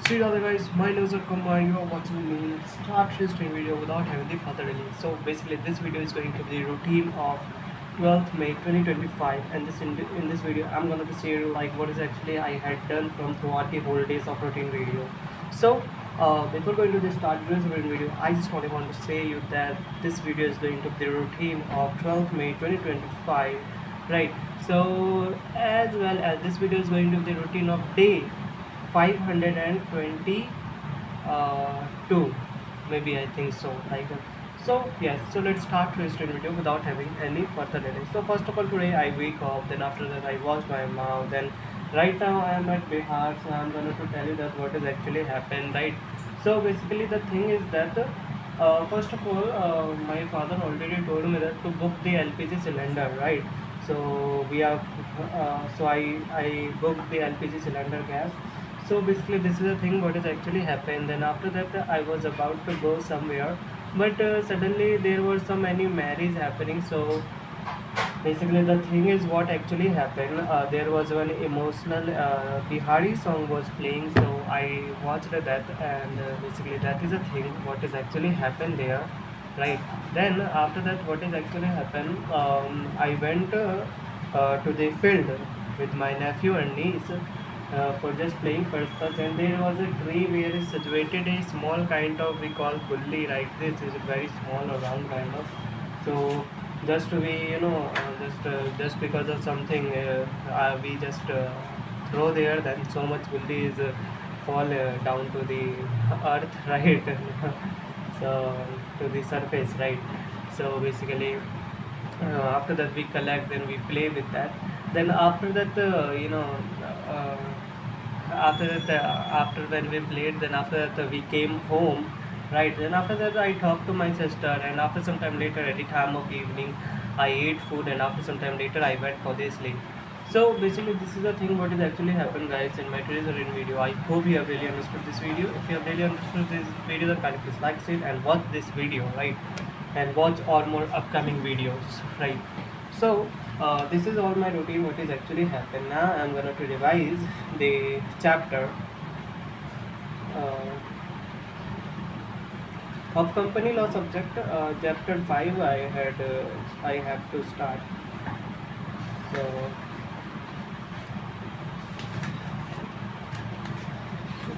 Hey other guys, my name is Kumar. You are watching me. Let's start this video without having the further delay. So basically, this video is going to be the routine of 12th May 2025, and in this video, I'm gonna be share like what is actually I had done from throughout the whole days of routine video. So before going to the start this video, I just want to say you that this video is going to be the routine of 12th May 2025, right? So as well as this video is going to be the routine of day 522, maybe I think so, like so yes. So let's start today's video without having any further delay. So first of all, today I wake up, then after that I wash my mouth, then right now I am at Bihar, so I'm going to tell you that what has actually happened, right? So basically the thing is that first of all, my father already told me that to book the LPG cylinder, right? So we have so I booked the LPG cylinder gas. So basically this is the thing what has actually happened. Then after that I was about to go somewhere, but suddenly there were so many marriages happening. So basically the thing is what actually happened, there was one emotional Bihari song was playing, so I watched that, and basically that is a thing what is actually happened there, right? Then after that what is actually happened, I went to the field with my nephew and niece for just playing first class, and there was a tree where is situated a small kind of, we call bully, right? This is a very small or round kind of. So just to be just because of something we just throw there, then so much bully is fall down to the earth, right? So to the surface, right? So basically after that we collect, then we play with that. Then after that uh, after when we played, then after that we came home, right? Then after that I talked to my sister, and after some time later, at the time of evening, I ate food, and after some time later I went for the sleep. So basically this is the thing what is actually happened, guys, in my today's written video. I hope you have really understood this video. If you have really understood this video, then kindly please like it and watch this video, right? And watch all more upcoming videos, right? So this is all my routine what is actually happened. Now I'm gonna to revise the chapter uh, of company law subject, chapter 5. I have to start. So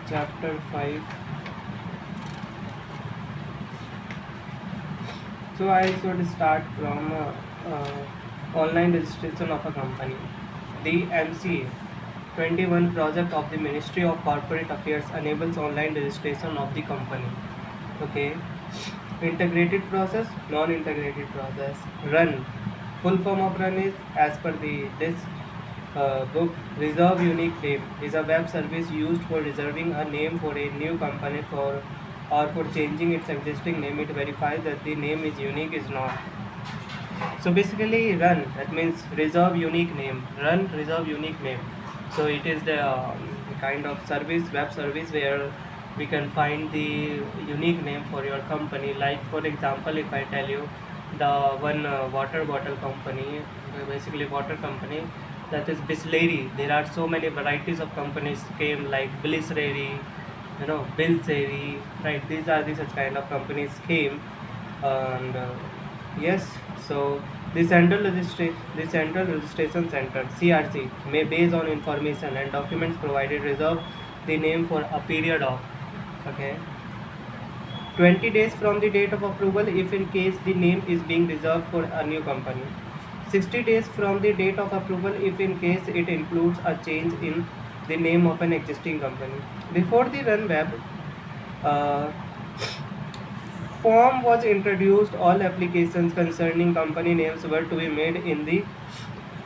chapter 5. So I should start from online registration of a company. The MCA 21 project of the Ministry of Corporate Affairs enables online registration of the company. Okay. Integrated process, non-integrated process. Run. Full form of run is, as per this book, reserve unique name is a web service used for reserving a name for a new company or for changing its existing name. It verifies that the name is unique is not. So basically run, that means reserve unique name. Run, reserve unique name. So it is the kind of service, web service, where we can find the unique name for your company. Like for example, if I tell you the one water bottle company, basically water company, that is Bisleri. There are so many varieties of companies came, like Bilisleri, Bilseri, right? These are the such kind of companies came, and yes. So the central registration center CRC may, based on information and documents provided, reserve the name for a period of, okay, 20 days from the date of approval if in case the name is being reserved for a new company, 60 days from the date of approval if in case it includes a change in the name of an existing company. Before the run web uh, form was introduced, all applications concerning company names were to be made in the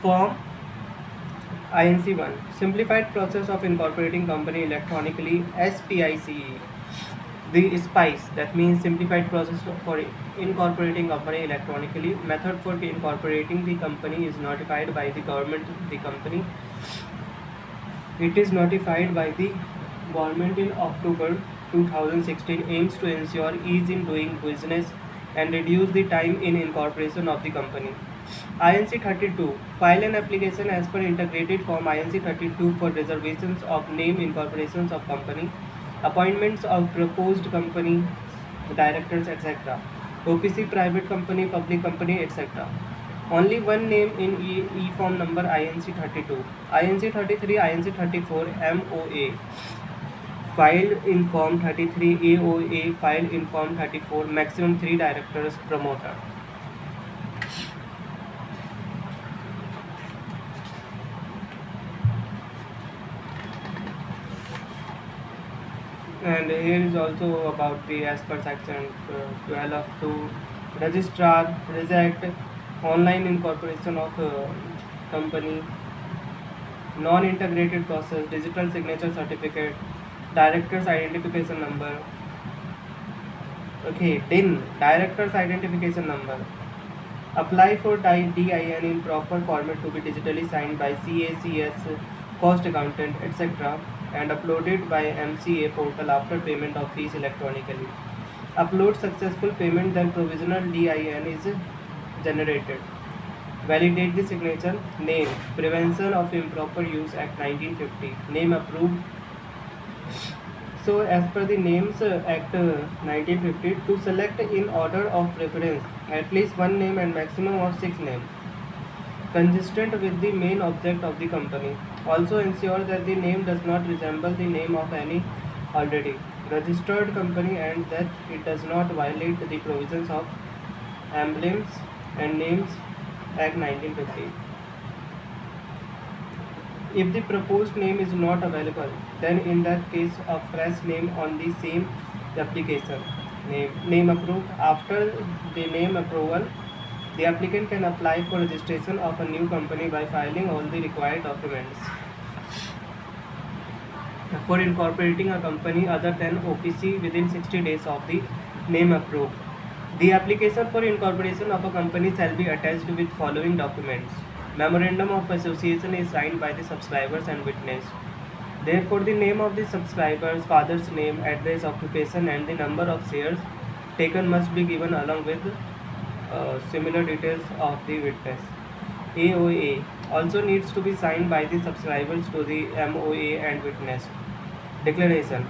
form INC1, simplified process of incorporating company electronically, SPICE. The SPICE, that means simplified process for incorporating company electronically. Method for incorporating the company is notified by the government. The company, it is notified by the government in October 2016, aims to ensure ease in doing business and reduce the time in incorporation of the company. INC 32. File an application as per integrated form INC 32 for reservations of name incorporations of company. Appointments of proposed company directors, etc. OPC, private company, public company, etc. Only one name in form number INC 32, INC 33, INC 34, MOA filed in form 33, AOA filed in form 34, maximum 3 directors, promoter. And here is also about the as per section 12 of 2, registrar, reject, online incorporation of company, non-integrated process, digital signature certificate, director's identification number. Okay, DIN, director's identification number. Apply for DIN in proper format to be digitally signed by CACS, cost accountant, etc. and uploaded by MCA portal after payment of fees electronically. Upload successful payment, then provisional DIN is generated. Validate the signature. Name, Prevention of Improper Use Act 1950. Name approved. So as per the Names Act 1950, to select in order of preference at least one name and maximum of 6 names consistent with the main object of the company. Also ensure that the name does not resemble the name of any already registered company and that it does not violate the provisions of Emblems and Names Act 1950. If the proposed name is not available, then in that case a fresh name on the same application. Name approved. After the name approval, the applicant can apply for registration of a new company by filing all the required documents. For incorporating a company other than OPC within 60 days of the name approved, the application for incorporation of a company shall be attached with following documents. Memorandum of association is signed by the subscribers and witnessed. Therefore, the name of the subscribers, father's name, address, occupation, and the number of shares taken must be given along with similar details of the witness. AOA also needs to be signed by the subscribers to the MOA and witnessed. Declaration.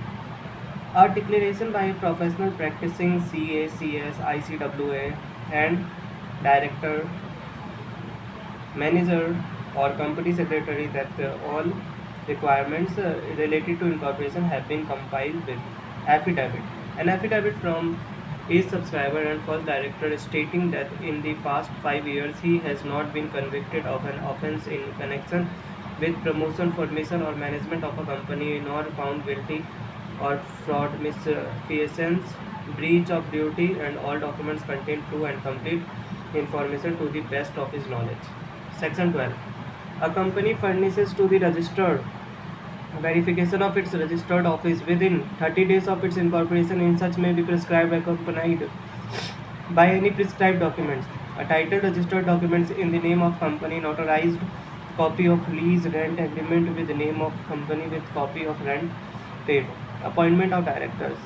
A declaration by a professional practicing CACS, ICWA, and director, manager, or company secretary that all requirements related to incorporation have been compiled with affidavit. An affidavit from each subscriber and first director stating that in the past 5 years he has not been convicted of an offence in connection with promotion, formation, or management of a company, nor found guilty or fraud, misfeasance, breach of duty, and all documents contain true and complete information to the best of his knowledge. Section 12. A company furnishes to the registered verification of its registered office within 30 days of its incorporation, in such may be prescribed accompanied by any prescribed documents. A title, registered documents in the name of company, notarized copy of lease rent agreement with the name of company with copy of rent paid. Appointment of directors.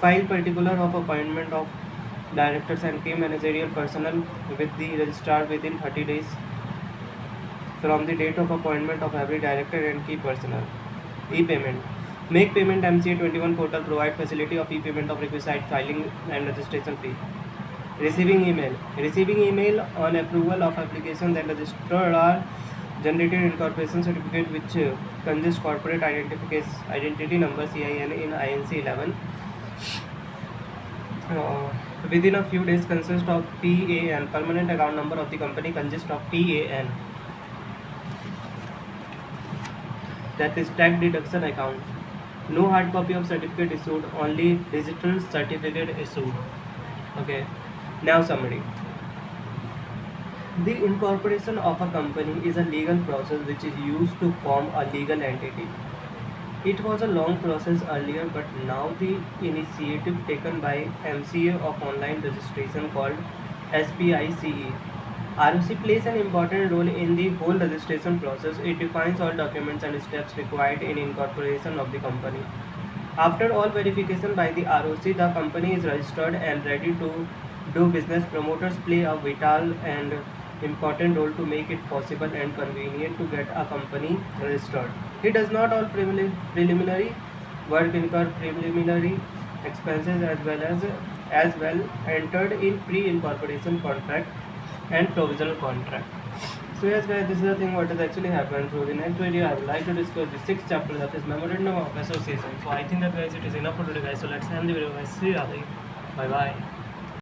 File particular of appointment of directors and key managerial personnel with the registrar within 30 days from the date of appointment of every director and key personnel. E-payment. Make payment. MCA 21 portal provide facility of e-payment of requisite filing and registration fee. Receiving email. Receiving email on approval of application that registered are generated incorporation certificate which consists corporate identity number CIN in INC 11 within a few days consist of PAN, permanent account number of the company consists of PAN, that is tax deduction account. No hard copy of certificate issued, only digital certificate issued. Okay, now summary. The incorporation of a company is a legal process which is used to form a legal entity. It was a long process earlier, but now the initiative taken by MCA of online registration called SPICE. ROC plays an important role in the whole registration process. It defines all documents and steps required in incorporation of the company. After all verification by the ROC, the company is registered and ready to do business. Promoters play a vital and important role to make it possible and convenient to get a company registered. It does not all preliminary Work incur preliminary expenses as well entered in pre-incorporation contract and provisional contract. So yes guys, this is the thing what has actually happened. So the next video I would like to discuss the sixth chapter, that is memorandum of association. So I think that guys it is enough for today guys. So let's end the video guys. See you. Bye bye.